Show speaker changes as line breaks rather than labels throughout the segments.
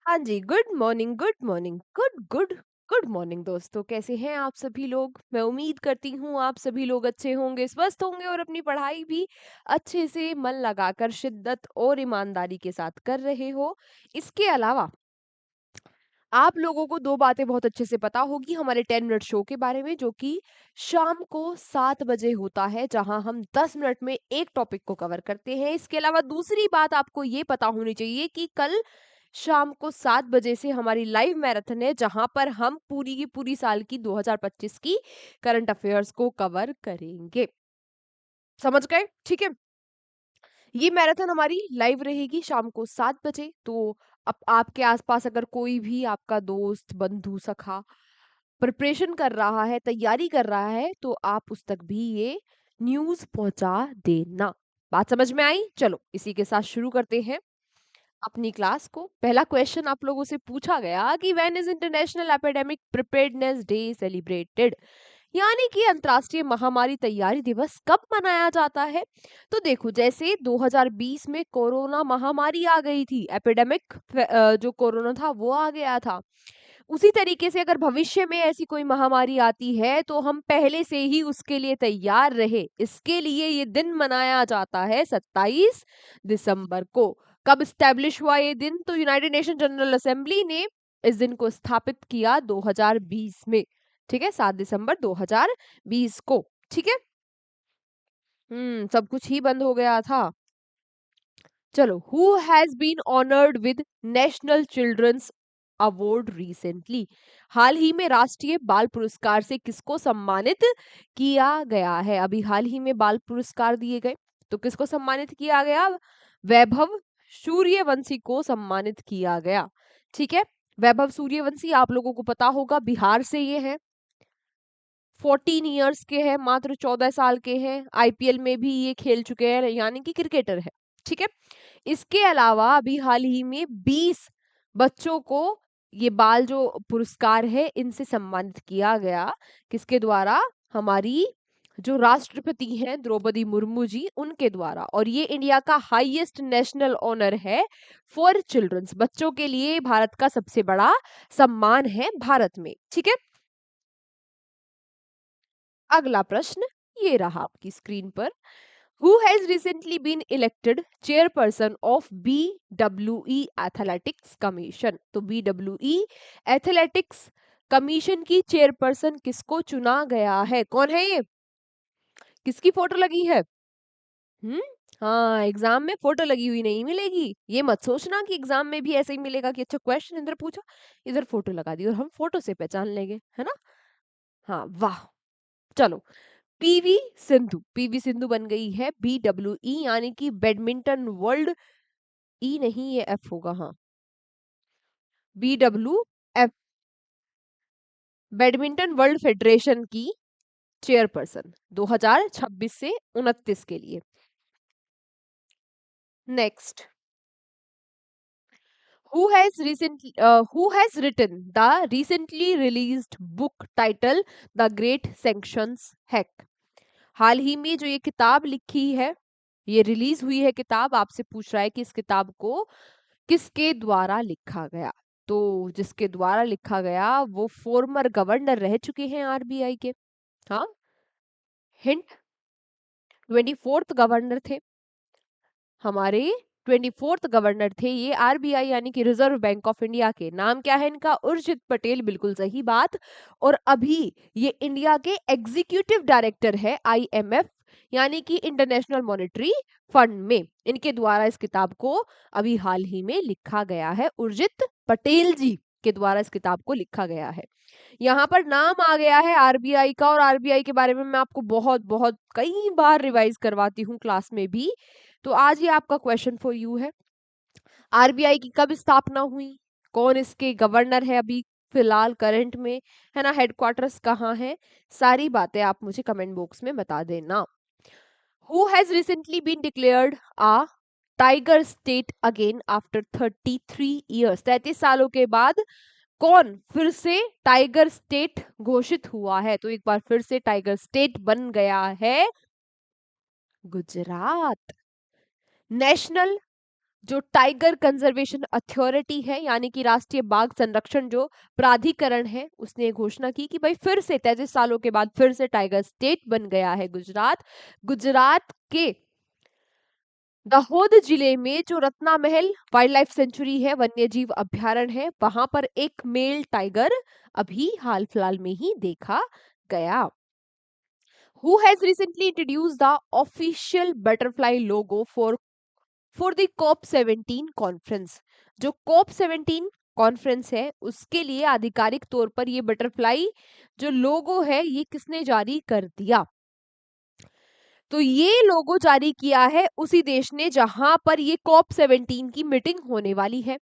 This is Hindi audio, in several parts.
हाँ जी, good morning, good morning, good good good morning दोस्तों, कैसे हैं आप सभी लोग? मैं उम्मीद करती हूँ आप सभी लोग अच्छे होंगे, स्वस्थ होंगे और अपनी पढ़ाई भी अच्छे से मन लगाकर शिद्दत और ईमानदारी के साथ कर रहे हो। इसके अलावा आप लोगों को 2 बातें बहुत अच्छे से पता होगी हमारे 10 मिनट शो के बारे में, जो कि शाम को 7 बजे होता है, जहां हम 10 मिनट में एक टॉपिक को कवर करते हैं। इसके अलावा दूसरी बात आपको ये पता होनी चाहिए कि कल शाम को 7 बजे से हमारी लाइव मैराथन है, जहां पर हम पूरी की पूरी साल की 2025 की करंट अफेयर्स को कवर करेंगे। समझ गए? ठीक है? ये मैराथन हमारी लाइव रहेगी शाम को 7 बजे। तो अब आपके आसपास अगर कोई भी आपका दोस्त, बंधु, सखा प्रिपरेशन कर रहा है, तैयारी कर रहा है, तो आप उस तक भी ये न्यूज़ पहुँचा देना। बात समझ में आई? चलो इसी के साथ शुरू करते हैं अपनी क्लास को। पहला क्वेश्चन आप लोगों से पूछा गया कि when is international epidemic preparedness day celebrated? यानी कि अंतर्राष्ट्रीय महामारी तैयारी दिवस कब मनाया जाता है? तो देखो, जैसे 2020 में कोरोना महामारी आ गई थी, एपिडेमिक जो कोरोना था वो आ गया था। उसी तरीके से अगर भविष्य में ऐसी कोई महामारी आती है तो हम पहले से ही उसके लिए तैयार रहे, इसके लिए ये दिन मनाया जाता है 27 दिसंबर को। कब स्टैब्लिश हुआ ये दिन? तो यूनाइटेड नेशन जनरल असेंबली ने इस दिन को स्थापित किया 2020 में। ठीक है, 7 दिसंबर 2020 को। ठीक है। सब कुछ ही बंद हो गया था। चलो, who has been honoured with national children's award recently? हाल ही में राष्ट्रीय बाल पुरस्कार से किसको सम्मानित किया गया है? अभी हाल ही में बाल पुरस्कार दिए गए, तो किसको सम्मानित किया गया? वैभव सूर्यवंशी को सम्मानित किया गया। ठीक है। वैभव सूर्यवंशी आप लोगों को पता होगा, बिहार से ये है। 14 इयर्स के हैं, मात्र 14 साल के हैं। आईपीएल में भी ये खेल चुके हैं, यानी कि क्रिकेटर है। ठीक है। इसके अलावा अभी हाल ही में 20 बच्चों को ये बाल जो पुरस्कार है इनसे सम्मानित किया गया। किसके द्वारा? हमारी जो राष्ट्रपति हैं द्रौपदी मुर्मू जी, उनके द्वारा। और ये इंडिया का हाईएस्ट नेशनल ऑनर है फॉर चिल्ड्रंस। बच्चों के लिए भारत का सबसे बड़ा सम्मान है भारत में। ठीक है। अगला प्रश्न ये रहा आपकी स्क्रीन पर। Who has recently been elected chairperson of BWE Athletics Commission? तो BWE Athletics Commission की चेयरपर्सन किसको चुना गया है? कौन है ये? किसकी फोटो लगी है? हम्म हाँ, एग्जाम में फोटो लगी हुई नहीं मिलेगी। ये मत सोचना कि एग्जाम में भी ऐसे ही मिलेगा कि अच्छा क्वेश्चन इधर पूछा, इधर फोटो लगा दी और हम फोटो से पहचान लेंगे, है ना? हाँ, वाह। चलो, पीवी सिंधु बन गई है BWE, यानी कि बैडमिंटन वर्ल्ड। ई नहीं, ये एफ होगा। हाँ, BWF, बैडमिंटन वर्ल्ड फेडरेशन की चेयरपर्सन 2026 से 29 के लिए। Next, who has written the recently released book title The Great Sanctions Hack? हाल ही में जो ये किताब लिखी है, ये रिलीज हुई है किताब, आपसे पूछ रहा है कि इस किताब को किसके द्वारा लिखा गया? तो जिसके द्वारा लिखा गया वो फॉर्मर गवर्नर रह चुके हैं आरबीआई के। हाँ, हिंट, 24th गवर्नर थे हमारे। 24th गवर्नर थे ये आरबीआई, यानी कि रिजर्व बैंक ऑफ इंडिया के। नाम क्या है इनका? उर्जित पटेल, बिल्कुल सही बात। और अभी ये इंडिया के एग्जीक्यूटिव डायरेक्टर है आईएमएफ, यानी कि इंटरनेशनल मॉनेटरी फंड में। इनके द्वारा इस किताब को अभी हाल ही में लिखा गया है। उर्जित पटेल जी के द्वारा इस किताब को लिखा गया है। यहाँ पर नाम आ गया है आरबीआई का, और आरबीआई के बारे में मैं आपको बहुत बहुत कई बार रिवाइज करवाती हूँ क्लास में भी। तो आज ये आपका क्वेश्चन फॉर यू है। आरबीआई की कब स्थापना हुई? कौन इसके गवर्नर है अभी फिलहाल करंट में? है ना? हेडक्वार्टर्स कहाँ है? सारी बातें आप मुझे कमेंट बॉक्स में बता देना। Who has recently been declared a tiger state again after 33 years? 33 सालों के बाद कौन फिर से टाइगर स्टेट घोषित हुआ है? तो एक बार फिर से टाइगर स्टेट बन गया है गुजरात। नेशनल जो टाइगर कंजर्वेशन अथॉरिटी है यानी कि राष्ट्रीय बाघ संरक्षण जो प्राधिकरण है, उसने घोषणा की कि भाई फिर से 33 सालों के बाद फिर से टाइगर स्टेट बन गया है गुजरात। गुजरात के दाहोद जिले में जो रत्ना महल वाइल्ड लाइफ सेंचुरी है, वन्य जीव अभ्यारण्य है, वहां पर एक मेल टाइगर अभी हाल फिलहाल में ही देखा गया। Who has recently introduced the official butterfly logo for the COP17 conference? जो COP17 कॉन्फ्रेंस है उसके लिए आधिकारिक तौर पर ये बटरफ्लाई जो लोगो है ये किसने जारी कर दिया? तो ये लोगो जारी किया है उसी देश ने जहां पर ये COP17 की मीटिंग होने वाली है।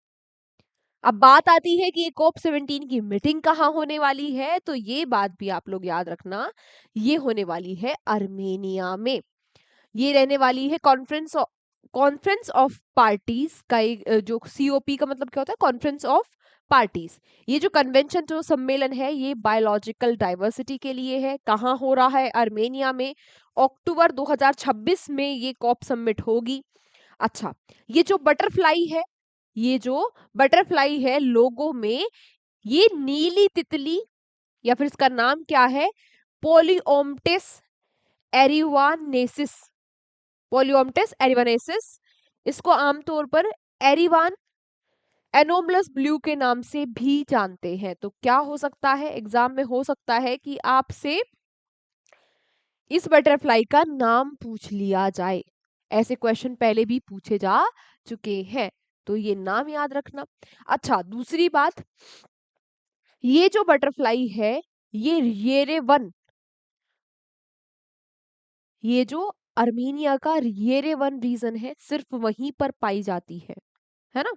अब बात आती है कि ये COP17 की मीटिंग कहाँ होने वाली है, तो ये बात भी आप लोग याद रखना, ये होने वाली है अर्मेनिया में। ये रहने वाली है कॉन्फ्रेंस ऑफ पार्टीज का जो COP का मतलब क्या होता है, कॉन्फ्रेंस ऑफ पार्टीज। ये जो कन्वेंशन जो सम्मेलन है ये बायोलॉजिकल डाइवर्सिटी के लिए है। कहाँ हो रहा है? अर्मेनिया में। अक्टूबर 2026 में ये कॉप समिट होगी। अच्छा, ये जो बटरफ्लाई है, ये जो बटरफ्लाई है लोगों में, ये नीली तितली या फिर इसका नाम क्या है, पोलियोमटिस एरिवानेसिस। पोलियोमटिस एरिवानेसिस, इसको आमतौर पर एरिवान एनोमलस ब्लू के नाम से भी जानते हैं। तो क्या हो सकता है, एग्जाम में हो सकता है कि आपसे इस बटरफ्लाई का नाम पूछ लिया जाए। ऐसे क्वेश्चन पहले भी पूछे जा चुके हैं, तो ये नाम याद रखना। अच्छा, दूसरी बात, ये जो बटरफ्लाई है ये येरेवन, ये जो अर्मीनिया का येरेवन रीजन है सिर्फ वहीं पर पाई जाती है ना।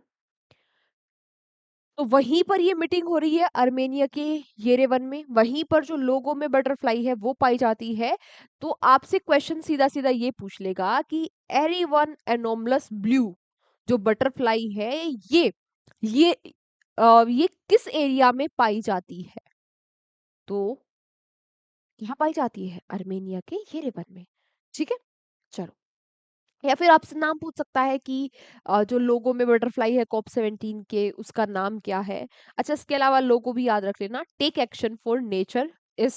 तो वहीं पर ये मीटिंग हो रही है अर्मेनिया के येरेवन में, वहीं पर जो लोगों में बटरफ्लाई है वो पाई जाती है। तो आपसे क्वेश्चन सीधा सीधा ये पूछ लेगा कि एरीवन एनोमलस ब्लू जो बटरफ्लाई है ये ये किस एरिया में पाई जाती है? तो यहाँ पाई जाती है अर्मेनिया के येरेवन में। ठीक है, चलो। या फिर आपसे नाम पूछ सकता है कि जो लोगो में बटरफ्लाई है COP17 के, उसका नाम क्या है? अच्छा, इसके अलावा लोगो भी याद रख लेना, टेक एक्शन फॉर नेचर इस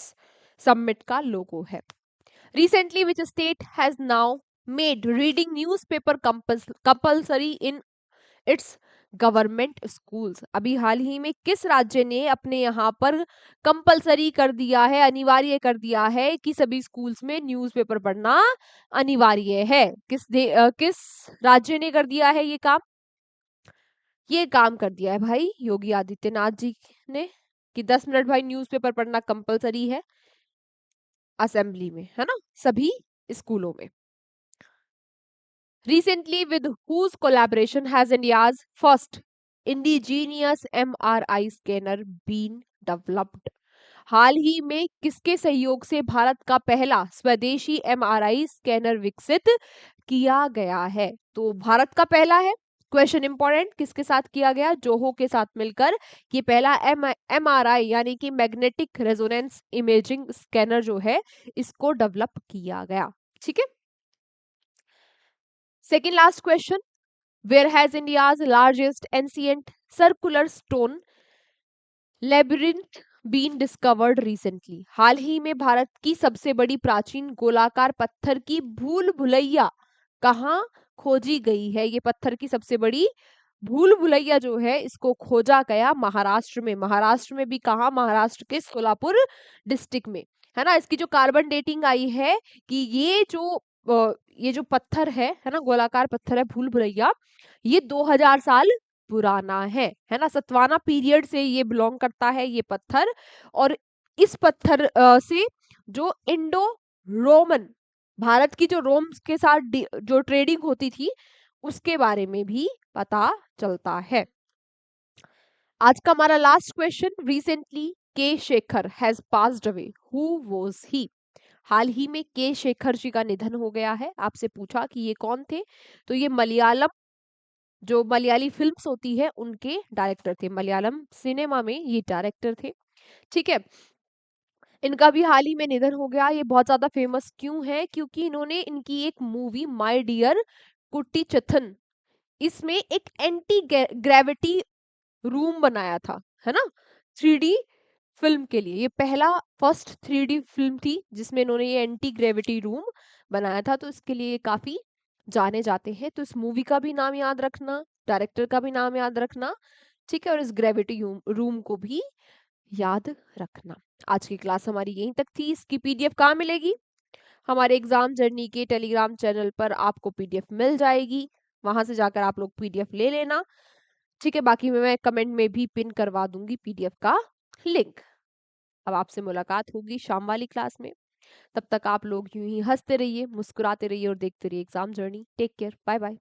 समिट का लोगो है। Recently which state has now made reading newspaper compulsory in its government schools? अभी हाल ही में किस राज्य ने अपने यहाँ पर कंपलसरी कर दिया है, अनिवार्य कर दिया है कि सभी स्कूल्स में न्यूज़पेपर पढ़ना अनिवार्य है? किस राज्य ने कर दिया है ये काम? ये काम कर दिया है भाई योगी आदित्यनाथ जी ने, कि 10 मिनट भाई न्यूज़पेपर पढ़ना कंपलसरी है असेंबली में, है ना, सभी स्कूलों में। Recently, with whose collaboration has India's first indigenous MRI scanner been developed? हाल ही में किसके सहयोग से भारत का पहला स्वदेशी MRI स्कैनर विकसित किया गया है? तो भारत का पहला है, क्वेश्चन इंपॉर्टेंट, किसके साथ किया गया? जोहो के साथ मिलकर ये पहला MRI यानी कि मैग्नेटिक रेजोनेंस इमेजिंग स्कैनर जो है इसको डेवलप किया गया। ठीक है, second last question, where has India's largest ancient circular stone labyrinth been discovered recently? हाल ही में भारत की सबसे बड़ी प्राचीन गोलाकार पत्थर की भूल भुलैया कहाँ खोजी गई है? ये पत्थर की सबसे बड़ी भूल भुलैया जो है इसको खोजा गया महाराष्ट्र में। महाराष्ट्र में भी कहाँ? महाराष्ट्र के सोलापुर डिस्ट्रिक्ट में, है ना। इसकी जो कार्बन डेटिंग आई है कि ये जो पत्थर है ना, गोलाकार पत्थर है भूल भुलैया, ये 2000 साल पुराना है ना। सतवाना पीरियड से ये बिलोंग करता है ये पत्थर। और इस पत्थर से जो इंडो रोमन, भारत की जो रोम के साथ जो ट्रेडिंग होती थी उसके बारे में भी पता चलता है। आज का हमारा last question, recently K Shekhar has passed away, who was he? हाल ही में के शेखर जी का निधन हो गया है। आपसे पूछा कि ये कौन थे, तो ये मलयालम जो मलयाली फिल्म्स होती है उनके डायरेक्टर थे, मलयालम सिनेमा में ये डायरेक्टर थे। ठीक है, इनका भी हाल ही में निधन हो गया। ये बहुत ज्यादा फेमस क्यों है? क्योंकि इन्होंने इनकी एक मूवी माय डियर कुट्टी चथन, इसमें एक एंटी ग्रेविटी रूम बनाया था, है ना? 3D फ़िल्म के लिए। ये पहला फर्स्ट 3D फ़िल्म थी जिसमें इन्होंने ये एंटी ग्रेविटी रूम बनाया था, तो इसके लिए काफ़ी जाने जाते हैं। तो इस मूवी का भी नाम याद रखना, डायरेक्टर का भी नाम याद रखना, ठीक है? और इस ग्रेविटी रूम को भी याद रखना। आज की क्लास हमारी यहीं तक थी। इसकी पीडीएफ कहाँ मिलेगी? हमारे एग्जाम जर्नी के टेलीग्राम चैनल पर आपको पीडीएफ मिल जाएगी। वहां से जाकर आप लोग पीडीएफ ले लेना, ठीक है? बाकी मैं कमेंट में भी पिन करवा दूंगी पीडीएफ का लिंक। अब आपसे मुलाकात होगी शाम वाली क्लास में। तब तक आप लोग यूं ही हंसते रहिए, मुस्कुराते रहिए और देखते रहिए exam journey. Take care, bye bye.